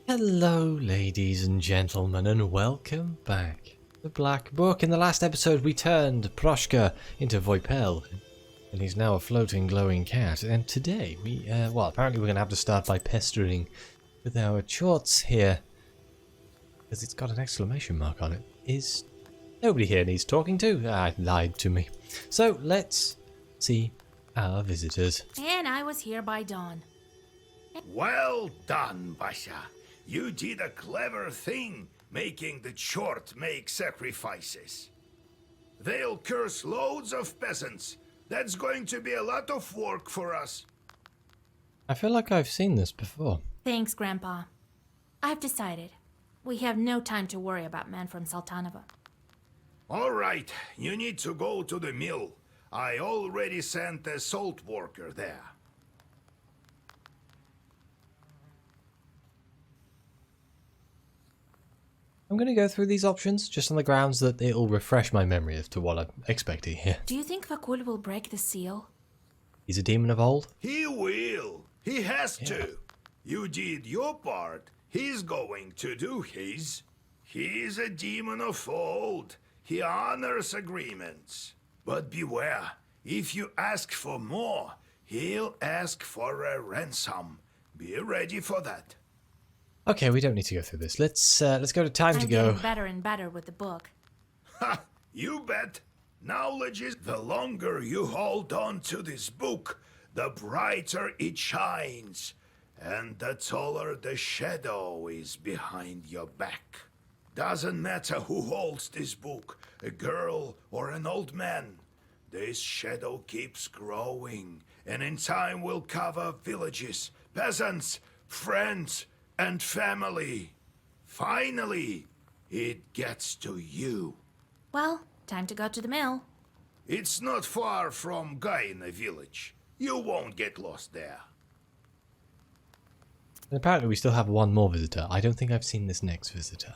Hello, ladies and gentlemen, and welcome back. The Black Book. In the last episode, we turned Proshka into Voipel, and he's now a floating, glowing cat. And today, apparently we're going to have to start by pestering with our shorts here, because it's got an exclamation mark on it. Is nobody here needs talking to? Ah, lied to me. So, let's see our visitors. And I was here by dawn. Well done, Basha. You did a clever thing, making the Chort make sacrifices. They'll curse loads of peasants. That's going to be a lot of work for us. I feel like I've seen this before. Thanks, Grandpa. I've decided. We have no time to worry about men from Sultanova. All right, you need to go to the mill. I already sent a salt worker there. I'm going to go through these options just on the grounds that it'll refresh my memory as to what I'm expecting here. Do you think Vakul will break the seal? He's a demon of old? He will. He has to. You did your part. He's going to do his. He's a demon of old. He honors agreements. But beware. If you ask for more, he'll ask for a ransom. Be ready for that. Okay, we don't need to go through this. Let's go to time to go. I'm getting better and better with the book. Ha! You bet. Knowledge is the longer you hold on to this book, the brighter it shines, and the taller the shadow is behind your back. Doesn't matter who holds this book, a girl or an old man. This shadow keeps growing, and in time will cover villages, peasants, friends, and family. Finally, it gets to you. Well, time to go to the mill. It's not far from Gaina village. You won't get lost there. And apparently we still have one more visitor. I don't think I've seen this next visitor.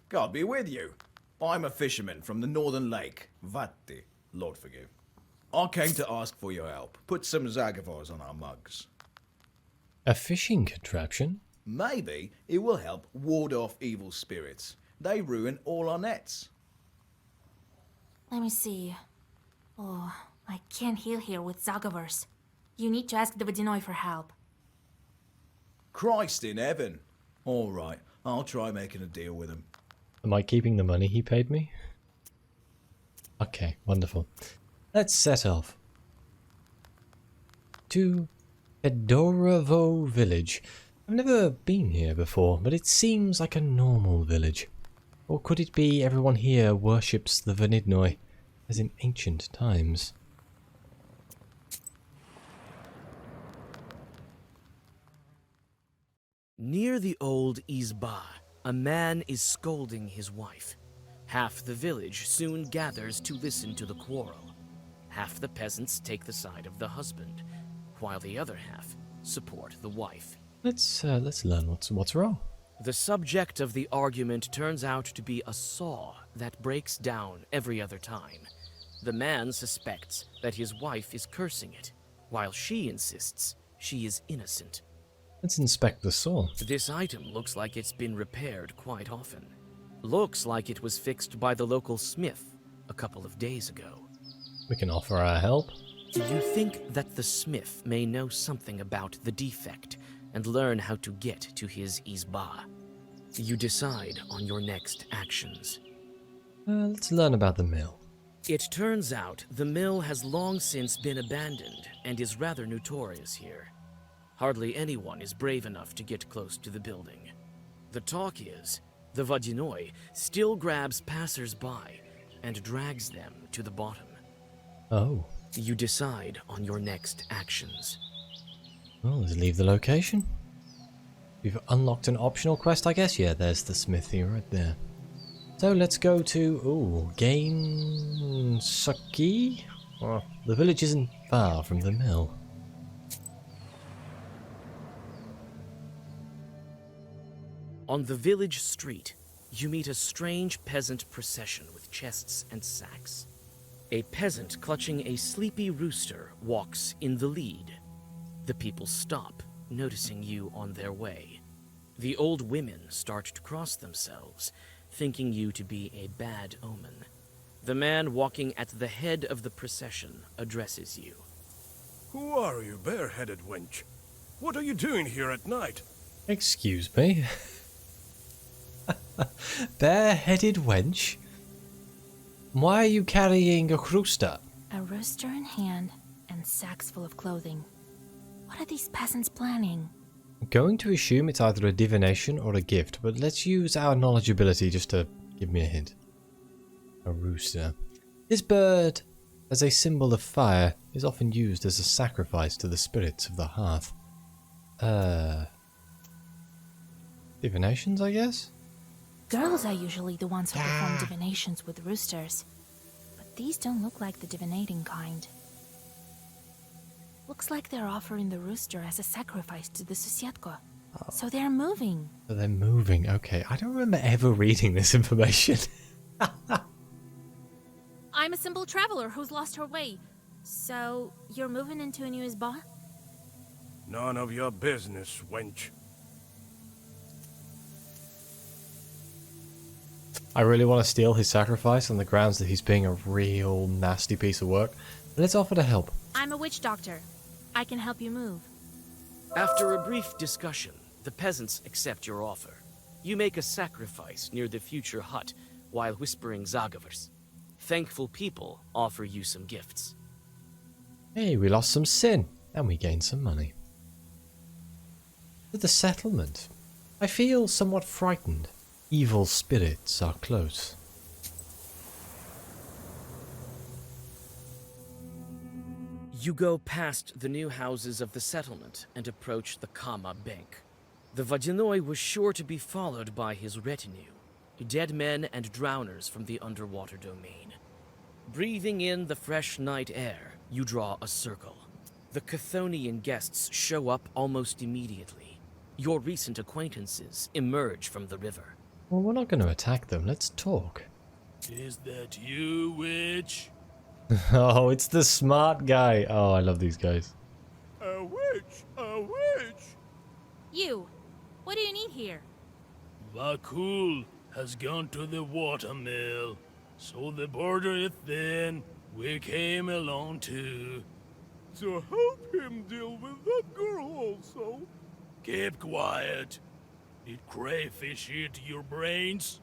God be with you. I'm a fisherman from the northern lake, Vatti, Lord forgive. I came to ask for your help. Put some Zagavars on our mugs. A fishing contraption? Maybe it will help ward off evil spirits. They ruin all our nets. Let me see. Oh, I can't heal here with Zagavers. You need to ask the Vodinoi for help. Christ in heaven. All right, I'll try making a deal with him. Am I keeping the money he paid me? Okay, wonderful. Let's set off to Fedorovo village. I've never been here before, but it seems like a normal village. Or could it be everyone here worships the Vanidnoi, as in ancient times? Near the old Izba, a man is scolding his wife. Half the village soon gathers to listen to the quarrel. Half the peasants take the side of the husband, while the other half support the wife. Let's learn what's wrong. The subject of the argument turns out to be a saw that breaks down every other time. The man suspects that his wife is cursing it, while she insists she is innocent. Let's inspect the saw. This item looks like it's been repaired quite often. Looks like it was fixed by the local smith a couple of days ago. We can offer our help. You think that the smith may know something about the defect and learn how to get to his Izba. You decide on your next actions. Let's learn about the mill. It turns out the mill has long since been abandoned and is rather notorious here. Hardly anyone is brave enough to get close to the building. The talk is, the Vodinoi still grabs passers-by and drags them to the bottom. Oh. You decide on your next actions. Well, let's leave the location. We've unlocked an optional quest, I guess. Yeah, there's the smithy right there. So let's go to, Gain Suki. Well, the village isn't far from the mill. On the village street, you meet a strange peasant procession with chests and sacks. A peasant clutching a sleepy rooster walks in the lead. The people stop, noticing you on their way. The old women start to cross themselves, thinking you to be a bad omen. The man walking at the head of the procession addresses you. Who are you, bareheaded wench? What are you doing here at night? Excuse me? Bare-headed wench? Why are you carrying a rooster? A rooster in hand and sacks full of clothing. What are these peasants planning? I'm going to assume it's either a divination or a gift, but let's use our knowledge ability just to give me a hint. A rooster. This bird, as a symbol of fire, is often used as a sacrifice to the spirits of the hearth. Divinations, I guess? Girls are usually the ones who perform divinations with roosters. But these don't look like the divinating kind. Looks like they're offering the rooster as a sacrifice to the Susiatko. So they're moving. So they're moving, okay. I don't remember ever reading this information. I'm a simple traveler who's lost her way. So, you're moving into a new isba? None of your business, wench. I really want to steal his sacrifice on the grounds that he's being a real nasty piece of work. Let's offer to help. I'm a witch doctor. I can help you move. After a brief discussion, the peasants accept your offer. You make a sacrifice near the future hut while whispering Zagavers. Thankful people offer you some gifts. Hey, we lost some sin, and we gained some money. To the settlement. I feel somewhat frightened. Evil spirits are close. You go past the new houses of the settlement and approach the Kama Bank. The Vadinoi was sure to be followed by his retinue, dead men and drowners from the underwater domain. Breathing in the fresh night air, you draw a circle. The Chthonian guests show up almost immediately. Your recent acquaintances emerge from the river. Well, we're not going to attack them. Let's talk. Is that you, witch? Oh, it's the smart guy. Oh, I love these guys. A witch! A witch! You! What do you need here? Vakul has gone to the Watermill, so the border is thin. We came along too. So help him deal with that girl also. Keep quiet. Did crayfish eat your brains?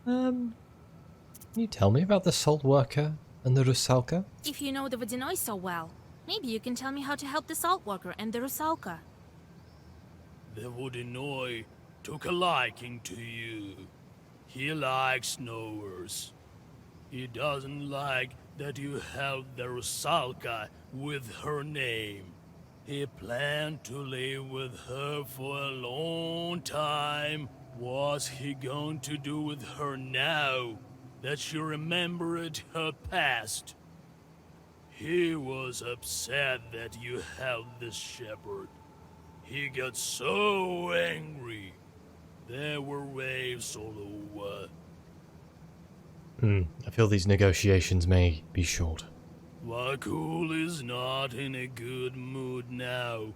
Can you tell me about the salt worker and the Rusalka? If you know the Vadinoi so well, maybe you can tell me how to help the salt worker and the Rusalka. The Vodinoi took a liking to you. He likes knowers. He doesn't like that you helped the Rusalka with her name. He planned to live with her for a long time. What's he going to do with her now that she remembered her past? He was upset that you helped this shepherd. He got so angry. There were waves all over. I feel these negotiations may be short. Vakul is not in a good mood now.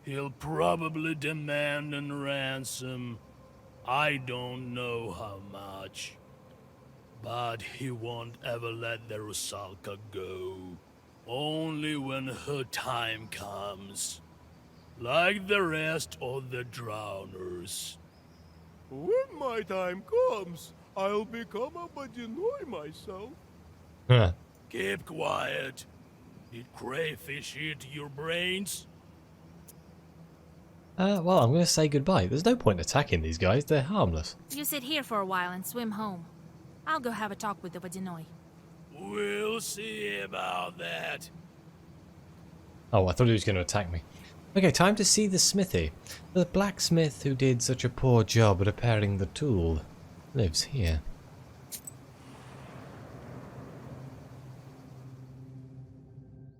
He'll probably demand a ransom. I don't know how much. But he won't ever let the Rusalka go. Only when her time comes. Like the rest of the drowners. When my time comes, I'll become a Badinoi myself. Huh. Keep quiet. Did crayfish eat your brains? Well, I'm going to say goodbye. There's no point attacking these guys. They're harmless. You sit here for a while and swim home. I'll go have a talk with the Vadinoi. We'll see about that. Oh, I thought he was going to attack me. Okay, time to see the smithy. The blacksmith who did such a poor job repairing the tool lives here.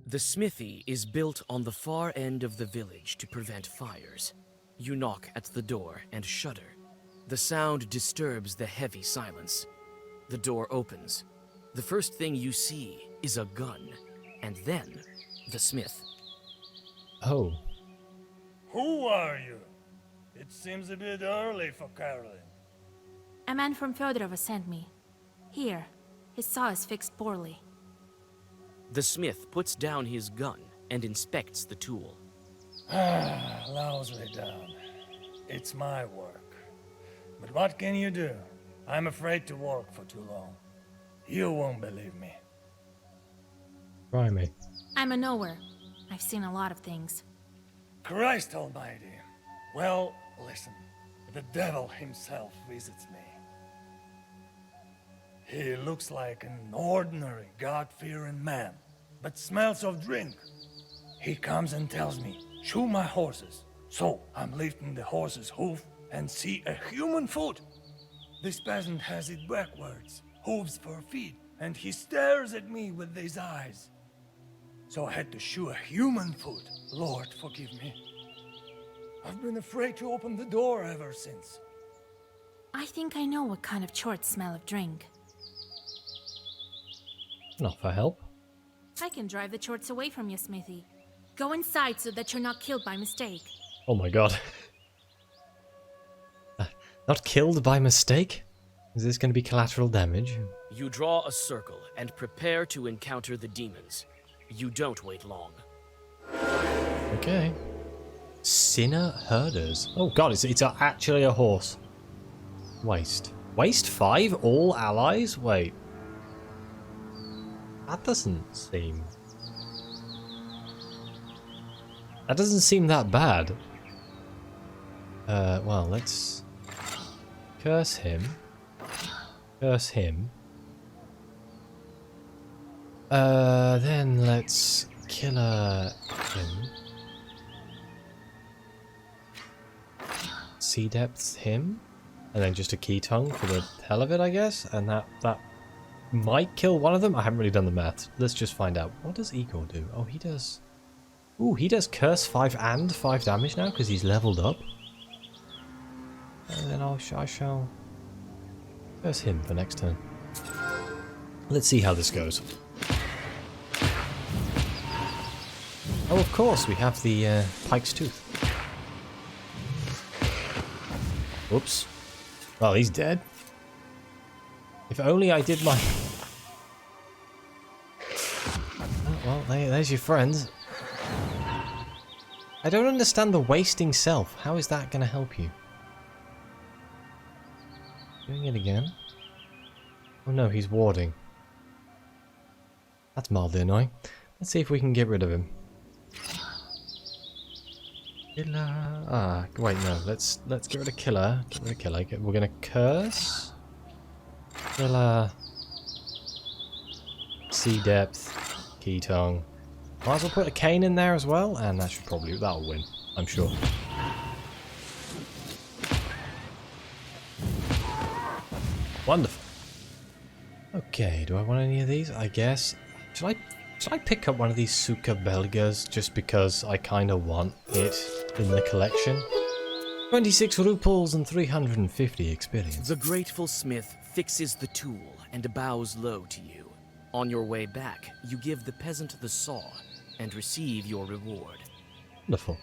The smithy is built on the far end of the village to prevent fires. You knock at the door and shudder. The sound disturbs the heavy silence. The door opens. The first thing you see is a gun, and then the smith. Oh. Who are you? It seems a bit early for caroling. A man from Fedorova sent me. Here, his saw is fixed poorly. The smith puts down his gun and inspects the tool. Lousily done. It's my work. But what can you do? I'm afraid to work for too long. You won't believe me. Try me. I'm a knower. I've seen a lot of things. Christ almighty. Well, listen. The devil himself visits me. He looks like an ordinary, God-fearing man, but smells of drink. He comes and tells me, shoe my horses. So I'm lifting the horse's hoof and see a human foot. This peasant has it backwards, hooves for feet, and he stares at me with his eyes. So I had to shoe a human foot. Lord, forgive me. I've been afraid to open the door ever since. I think I know what kind of chorts smell of drink. Not for help. I can drive the chorts away from you, Smithy. Go inside so that you're not killed by mistake. Oh my god. Not killed by mistake? Is this going to be collateral damage? You draw a circle and prepare to encounter the demons. You don't wait long. Okay. Sinner herders. Oh god, it's actually a horse. Waste. Waste 5? All allies? Wait. That doesn't seem... That doesn't seem that bad. Well, let's... Curse him. Curse him. Then let's killer him. Sea depths him. And then just a key tongue for the hell of it, I guess. And that might kill one of them. I haven't really done the math. Let's just find out. What does Igor do? Oh, he does... Ooh, he does curse 5 and 5 damage now because he's leveled up. And then I shall curse him for next turn. Let's see how this goes. Oh, of course, we have the Pike's Tooth. Oops. Well, he's dead. If only I did my... Oh, well, there's your friends. I don't understand the wasting self. How is that going to help you? Doing it again? Oh no, he's warding. That's mildly annoying. Let's see if we can get rid of him. Killer. Ah, wait, no. Let's get rid of killer. Get rid of killer. We're gonna curse. Killer. Sea depth. Key tongue. Might as well put a cane in there as well, and that should probably... that'll win, I'm sure. Wonderful. Okay, do I want any of these? I guess. Should I pick up one of these Suka Belgas just because I kind of want it in the collection? 26 ruples and 350 experience. The grateful smith fixes the tool and bows low to you. On your way back, you give the peasant the saw and receive your reward. Wonderful.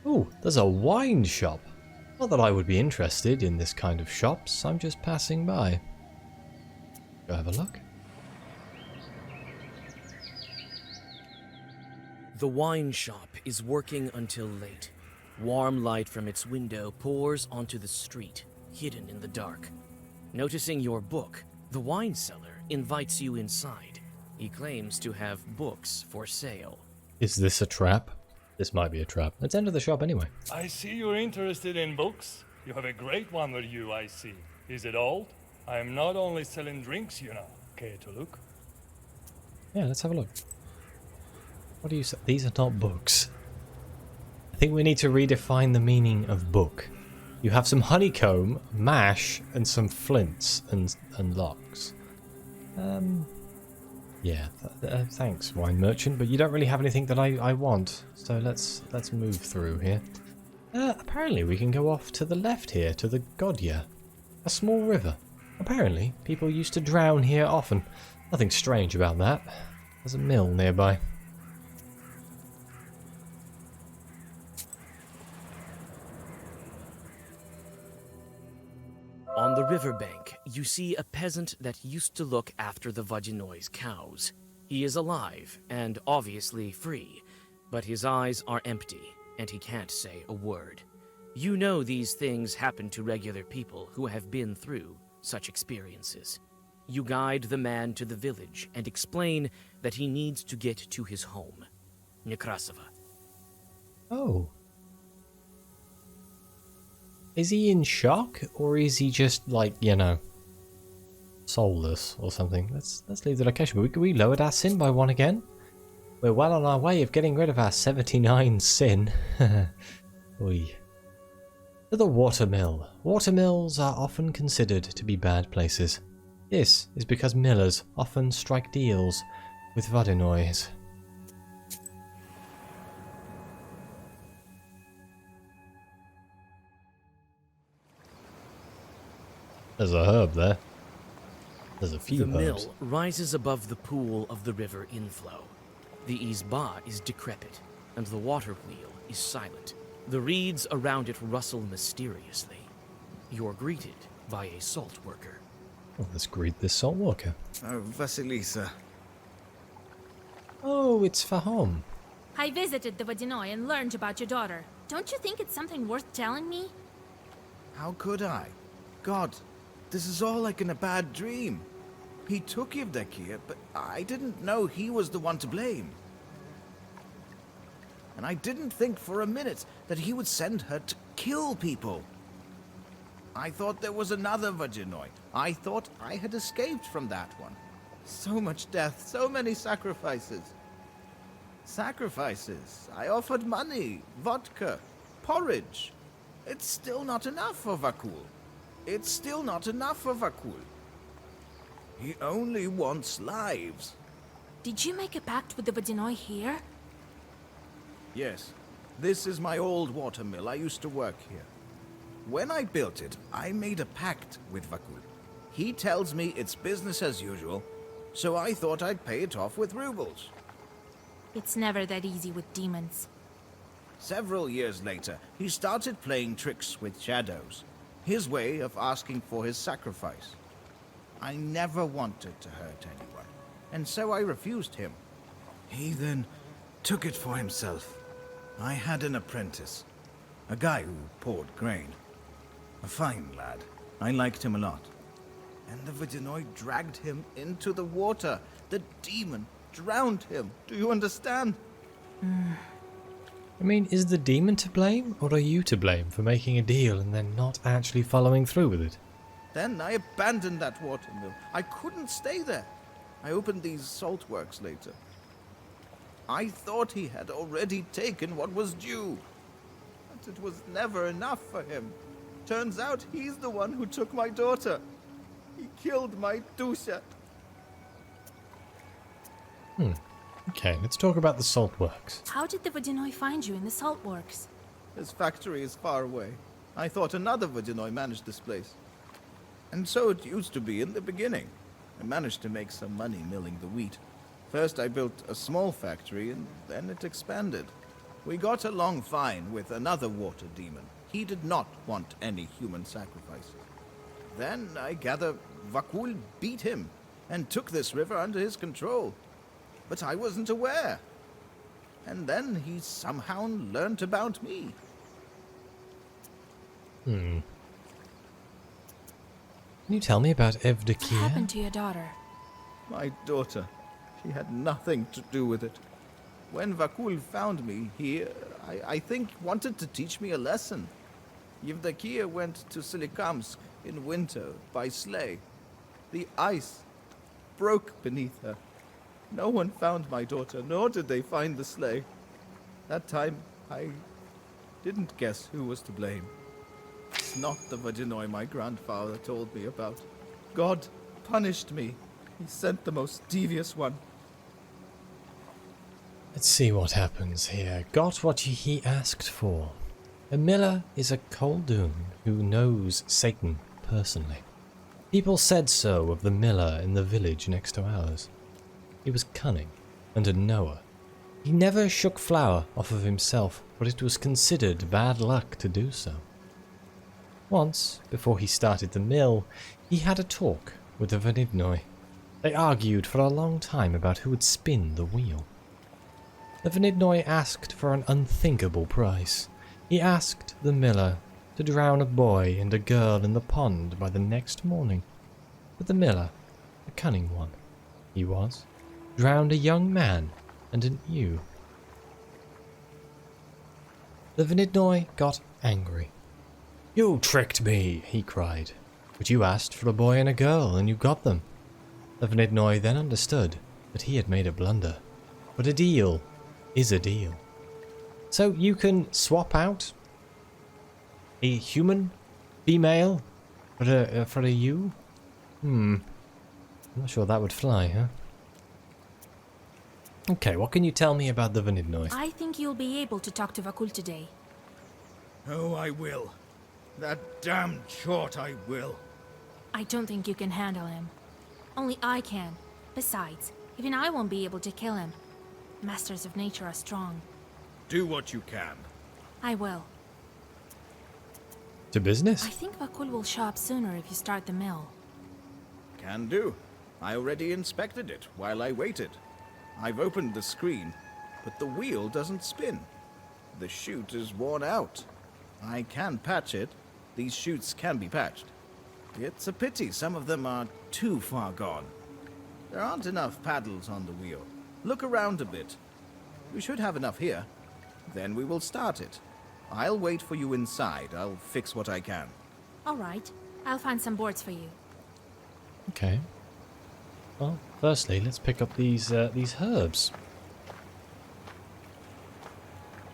Ooh, there's a wine shop. Not that I would be interested in this kind of shops, I'm just passing by. Go have a look. The wine shop is working until late. Warm light from its window pours onto the street, hidden in the dark. Noticing your book, the wine seller invites you inside. He claims to have books for sale. Is this a trap? This might be a trap. Let's enter the shop anyway. I see you're interested in books. You have a great one with you, I see. Is it old? I am not only selling drinks, you know. Care to look? Yeah, let's have a look. What do you say? These are not books. I think we need to redefine the meaning of book. You have some honeycomb, mash, and some flints and locks. Yeah, thanks, wine merchant, but you don't really have anything that I want. So let's move through here. Apparently we can go off to the left here, to the Godya. A small river. Apparently, people used to drown here often. Nothing strange about that. There's a mill nearby. riverbank, you see a peasant that used to look after the Vodinoi's cows. He is alive and obviously free, but his eyes are empty and he can't say a word. You know these things happen to regular people who have been through such experiences. You guide the man to the village and explain that he needs to get to his home, Nekrasova. Oh. Is he in shock, or is he just, like, you know, soulless or something? Let's leave the location. We lowered our sin by 1 again. We're well on our way of getting rid of our 79 sin. Oy. To the Watermill. Watermills are often considered to be bad places. This is because millers often strike deals with Vodinois. There's a herb there. There's a few The herbs. mill rises above the pool of the river inflow. The izba is decrepit, and the water wheel is silent. The reeds around it rustle mysteriously. You're greeted by a salt worker. Well, let's greet this salt worker. Oh, Vasilisa. Oh, it's Fahom. I visited the Vodinoi and learned about your daughter. Don't you think it's something worth telling me? How could I? God, this is all like in a bad dream. He took Yevdokia, but I didn't know he was the one to blame. And I didn't think for a minute that he would send her to kill people. I thought there was another Vodinoi. I thought I had escaped from that one. So much death, so many sacrifices. Sacrifices. I offered money, vodka, porridge. It's still not enough for Vakul. It's still not enough for Vakul. He only wants lives. Did you make a pact with the Vodinoi here? Yes, this is my old watermill. I used to work here. When I built it, I made a pact with Vakul. He tells me it's business as usual, so I thought I'd pay it off with rubles. It's never that easy with demons. Several years later, he started playing tricks with shadows. His way of asking for his sacrifice. I never wanted to hurt anyone, and so I refused him. He then took it for himself. I had an apprentice, a guy who poured grain. A fine lad. I liked him a lot. And the Vodinoi dragged him into the water. The demon drowned him. Do you understand? I mean, is the demon to blame, or are you to blame for making a deal and then not actually following through with it? Then I abandoned that watermill. I couldn't stay there. I opened these salt works later. I thought he had already taken what was due. But it was never enough for him. Turns out he's the one who took my daughter. He killed my Dushat. Okay, let's talk about the salt works. How did the Vodinoi find you in the salt works? His factory is far away. I thought another Vodinoi managed this place. And so it used to be in the beginning. I managed to make some money milling the wheat. First I built a small factory, and then it expanded. We got along fine with another water demon. He did not want any human sacrifice. Then I gather Vakul beat him and took this river under his control. But I wasn't aware. And then he somehow learnt about me. Can you tell me about What Evdokia? happened to your daughter? My daughter. She had nothing to do with it. When Vakul found me, he, I think, wanted to teach me a lesson. Yevdokia went to Solikamsk in winter by sleigh. The ice broke beneath her. No one found my daughter, nor did they find the sleigh. That time, I didn't guess who was to blame. It's not the Vodinoi my grandfather told me about. God punished me. He sent the most devious one. Let's see what happens here. Got what he asked for. A miller is a Koldun who knows Satan personally. People said so of the miller in the village next to ours. He was cunning and a knower. He never shook flour off of himself, but it was considered bad luck to do so. Once, before he started the mill, he had a talk with the Vanidnoi. They argued for a long time about who would spin the wheel. The Vanidnoi asked for an unthinkable price. He asked the miller to drown a boy and a girl in the pond by the next morning. But the miller, a cunning one he was, drowned a young man and an ewe. The Vanidnoi got angry. "You tricked me," he cried. "But you asked for a boy and a girl, and you got them." The Vanidnoi then understood that he had made a blunder. But a deal is a deal. So you can swap out a human female for a ewe? I'm not sure that would fly, huh? Okay, what can you tell me about the Vanidnoi? I think you'll be able to talk to Vakul today. Oh, I will. That damned short I will. I don't think you can handle him. Only I can. Besides, even I won't be able to kill him. Masters of nature are strong. Do what you can. I will. To business? I think Vakul will show up sooner if you start the mill. Can do. I already inspected it while I waited. I've opened the screen, but the wheel doesn't spin. The chute is worn out. I can patch it. These chutes can be patched. It's a pity some of them are too far gone. There aren't enough paddles on the wheel. Look around a bit. We should have enough here. Then we will start it. I'll wait for you inside. I'll fix what I can. All right. I'll find some boards for you. Okay. Well, firstly, let's pick up these herbs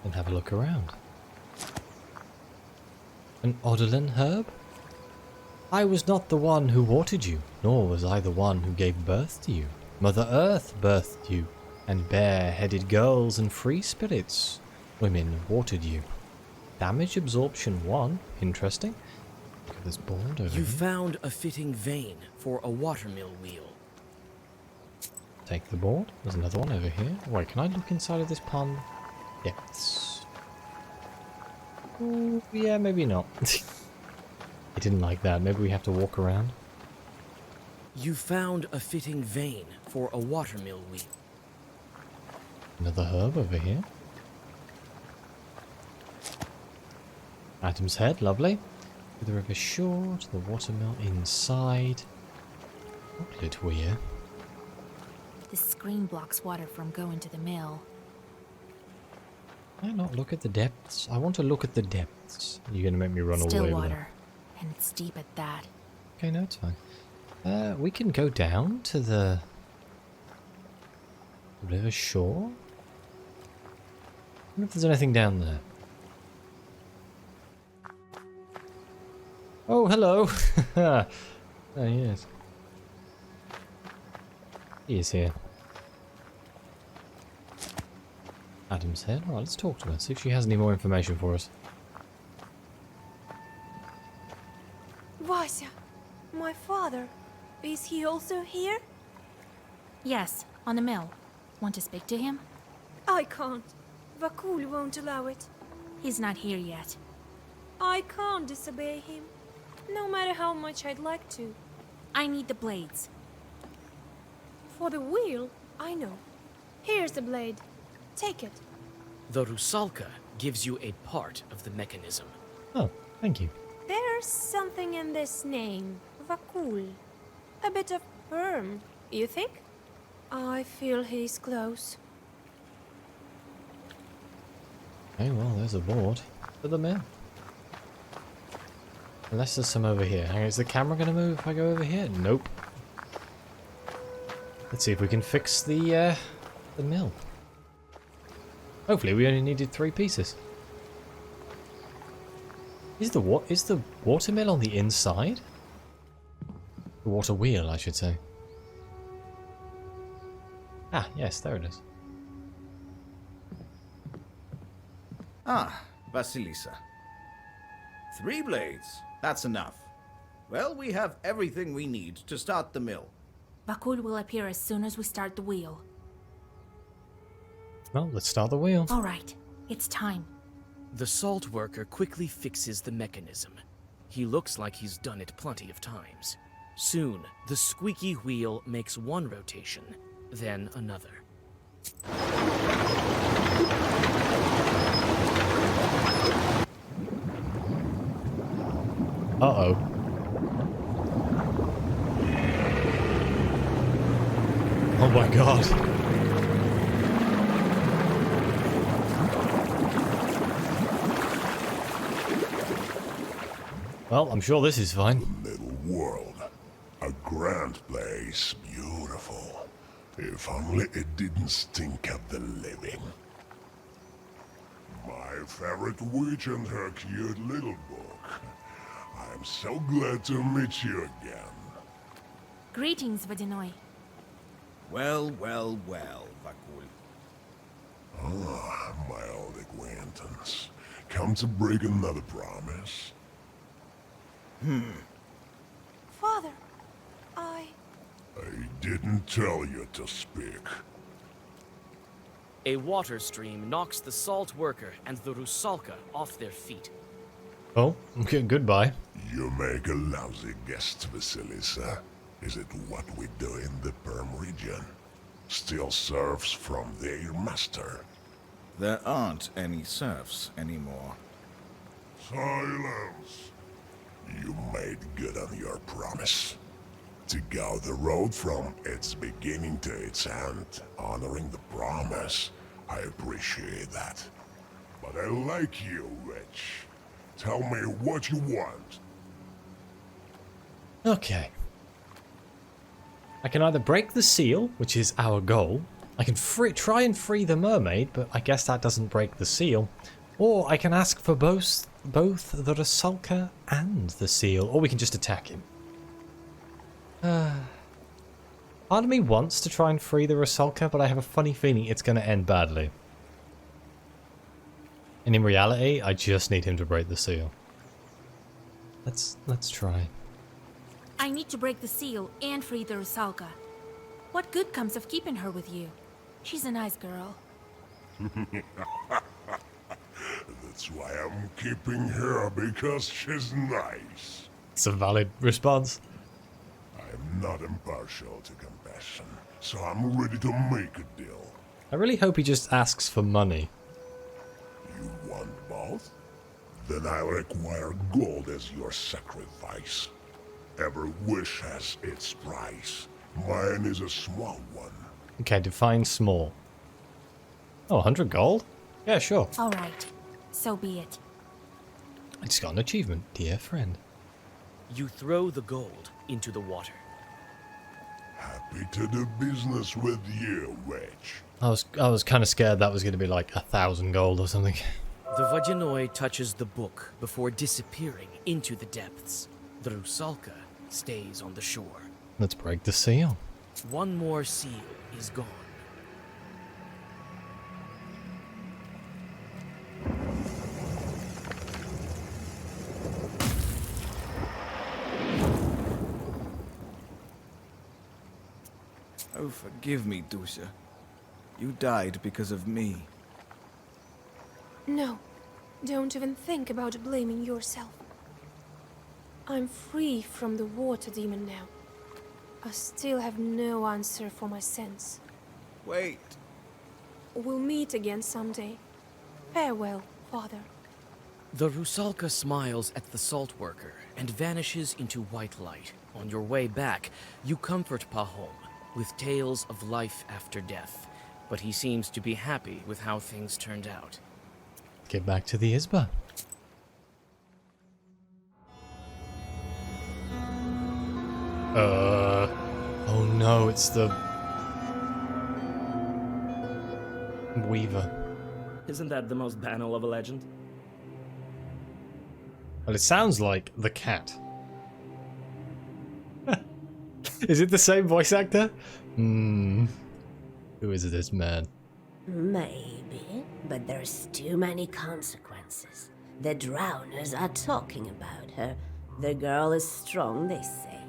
and have a look around. An Odolin herb? I was not the one who watered you, nor was I the one who gave birth to you. Mother Earth birthed you, and bare-headed girls and free spirits, women, watered you. Damage absorption 1, interesting. Look at this board over You here. found a fitting vein for a watermill wheel. Take the board. There's another one over here. Wait, can I look inside of this pond? Depths. Ooh, yeah, maybe not. I didn't like that. Maybe we have to walk around. You found a fitting vein for a watermill wheel. Another herb over here. Adam's head, lovely. To the river shore, to the watermill inside. Chocolate weir. The screen blocks water from going to the mill. Can I not look at the depths? I want to look at the depths. You're going to make me run all the Still way over there. water. And it's deep at that. Okay, no, it's fine. We can go down to the river shore. I wonder if there's anything down there. Oh, hello. Oh, yes. He is here. Adam's head. Alright, let's talk to her. See if she has any more information for us. Vasya, my father, is he also here? Yes, on the mill. Want to speak to him? I can't. Vakul won't allow it. He's not here yet. I can't disobey him, no matter how much I'd like to. I need the blades. For the wheel, I know. Here's the blade. Take it. The Rusalka gives you a part of the mechanism. Oh, thank you. There's something in this name, Vakul. A bit of firm, you think? I feel he's close. Okay, well, there's a board for the mill. Unless there's some over here. Hang on, is the camera going to move if I go over here? Nope. Let's see if we can fix the mill. Hopefully we only needed 3 pieces. Is the watermill on the inside? The water wheel, I should say. Ah, yes, there it is. Ah, Vasilisa. 3 blades. That's enough. Well, we have everything we need to start the mill. Vakul will appear as soon as we start the wheel. Well, let's start the wheel. All right, it's time. The salt worker quickly fixes the mechanism. he looks like he's done it plenty of times. Soon, the squeaky wheel makes one rotation, then another. Uh-oh. Oh my god. Well, I'm sure this is fine. Little world. A grand place, beautiful. If only it didn't stink of the living. My favorite witch and her cute little book. I'm so glad to meet you again. Greetings, Vadinoi. Well, well, well, Vakul. Ah, my old acquaintance. Come to break another promise. Father, I didn't tell you to speak. A water stream knocks the salt worker and the Rusalka off their feet. Oh, okay, goodbye. You make a lousy guest, Vasilisa. Is it what we do in the Perm region? Steal serfs from their master. There aren't any serfs anymore. Silence! You made good on your promise. To go the road from its beginning to its end, honoring the promise. I appreciate that. But I like you, witch. Tell me what you want. Okay. I can either break the seal, which is our goal. I can try and free the mermaid, but I guess that doesn't break the seal. Or I can ask for both the Rusalka and the seal, or we can just attack him. Part of me wants to try and free the Rusalka, but I have a funny feeling it's going to end badly. And in reality, I just need him to break the seal. Let's try. I need to break the seal and free the Rusalka. What good comes of keeping her with you? She's a nice girl. That's why I'm keeping her, because she's nice. It's a valid response. I'm not impartial to compassion, so I'm ready to make a deal. I really hope he just asks for money. You want both? Then I'll require gold as your sacrifice. Every wish has its price. Mine is a small one. Okay, define small. Oh, 100 gold? Yeah, sure. All right, so be it. I just got an achievement, dear friend. You throw the gold into the water. Happy to do business with you, witch. I was kind of scared that was going to be like 1,000 gold or something. The Vadinoi touches the book before disappearing into the depths. The Rusalka stays on the shore. Let's break the seal. One more seal is gone. Oh, forgive me, Dusha. You died because of me. No, don't even think about blaming yourself. I'm free from the water demon now. I still have no answer for my sins. Wait. We'll meet again someday. Farewell, Father. The Rusalka smiles at the salt worker and vanishes into white light. On your way back, you comfort Pahom with tales of life after death, but he seems to be happy with how things turned out. Get back to the Isba. Oh no, it's the Weaver. Isn't that the most banal of a legend? Well, it sounds like the cat. Is it the same voice actor? Who is this man? Maybe, but there's too many consequences. The drowners are talking about her. The girl is strong, they say.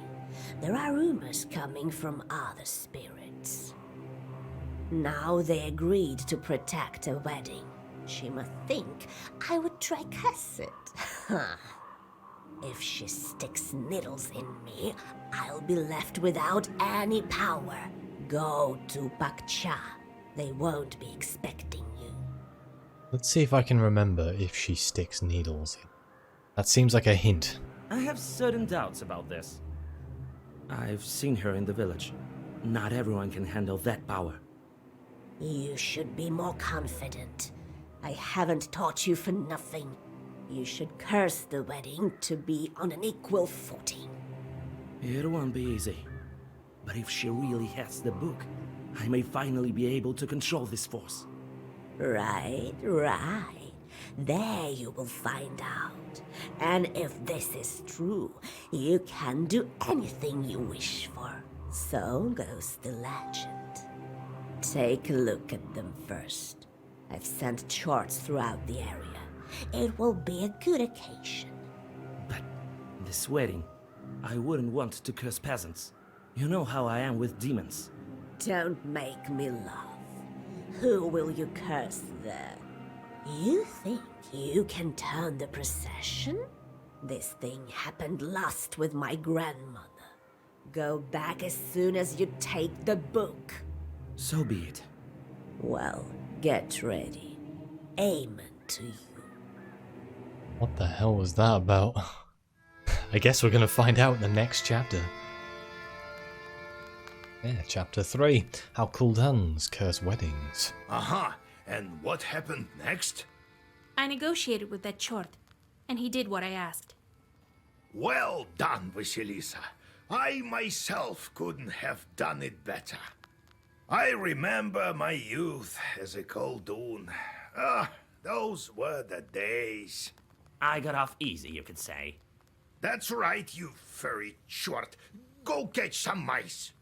There are rumors coming from other spirits. Now they agreed to protect a wedding. She must think I would try cuss it. If she sticks needles in me, I'll be left without any power. Go to Bakcha. They won't be expecting you. Let's see if I can remember if she sticks needles in. That seems like a hint. I have certain doubts about this. I've seen her in the village. Not everyone can handle that power. You should be more confident. I haven't taught you for nothing. You should curse the wedding to be on an equal footing. It won't be easy. But if she really has the book, I may finally be able to control this force. Right. There you will find out. And if this is true, you can do anything you wish for. So goes the legend. Take a look at them first. I've sent charts throughout the area. It will be a good occasion. But this wedding, I wouldn't want to curse peasants. You know how I am with demons. Don't make me laugh. Who will you curse there? You think you can turn the procession? This thing happened last with my grandmother. Go back as soon as you take the book. So be it. Well, get ready. Amen to you. What the hell was that about? I guess we're gonna find out in the next chapter. Yeah, chapter 3. How Kuldans curse weddings. Aha! And what happened next? I negotiated with that Chort, and he did what I asked. Well done, Vasilisa. I myself couldn't have done it better. I remember my youth as a Koldun. Those were the days. I got off easy, you could say. That's right, you furry short. Go catch some mice.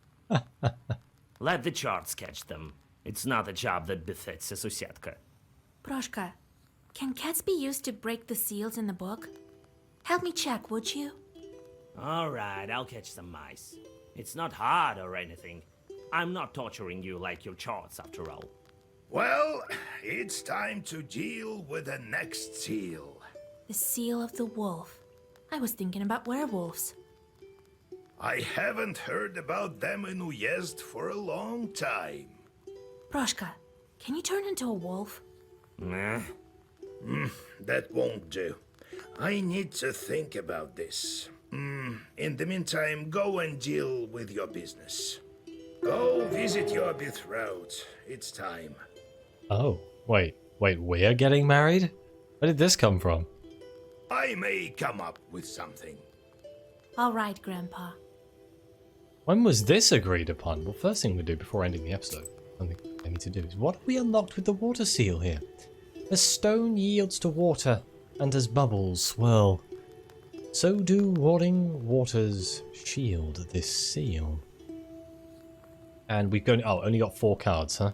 Let the charts catch them. It's not a job that befits a Susietka. Proshka, can cats be used to break the seals in the book? Help me check, would you? Alright, I'll catch some mice. It's not hard or anything. I'm not torturing you like your charts, after all. Well, it's time to deal with the next seal. The seal of the wolf. I was thinking about werewolves. I haven't heard about them in Uyezd for a long time. Proshka, can you turn into a wolf? Nah. That won't do. I need to think about this. In the meantime, go and deal with your business. Go visit your betrothed. It's time. Oh, wait, we're getting married? Where did this come from? I may come up with something. All right, Grandpa. When was this agreed upon? Well, first thing we do before ending the episode, something I need to do is, what have we unlocked with the water seal here? As stone yields to water, and as bubbles swirl, so do roaring waters shield this seal. And we've got, only got 4 cards, huh?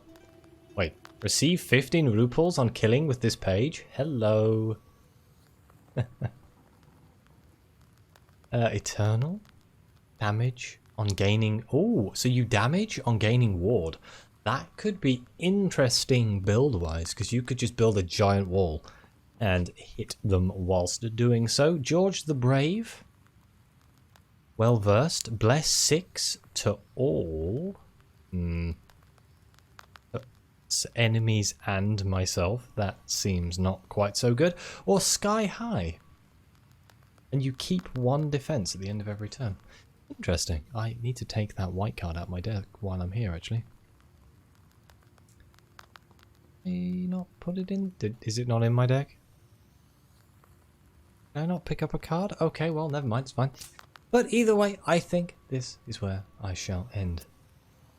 Wait, receive 15 ruples on killing with this page? Hello. Eternal? Damage on gaining... Oh, so you damage on gaining ward. That could be interesting build-wise, because you could just build a giant wall and hit them whilst doing so. George the Brave. Well-versed. Bless 6 to all. Enemies and myself. That seems not quite so good. Or Sky High. And you keep 1 defense at the end of every turn. Interesting. I need to take that white card out of my deck while I'm here, actually. May not put it in? Is it not in my deck? Did I not pick up a card? Okay, well, never mind. It's fine. But either way, I think this is where I shall end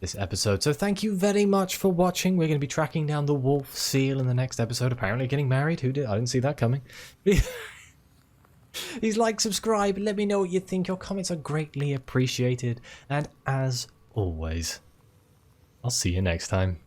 this episode. So thank you very much for watching. We're going to be tracking down the wolf seal in the next episode. Apparently getting married. Who did? I didn't see that coming. Please like, subscribe, let me know what you think. Your comments are greatly appreciated. And as always, I'll see you next time.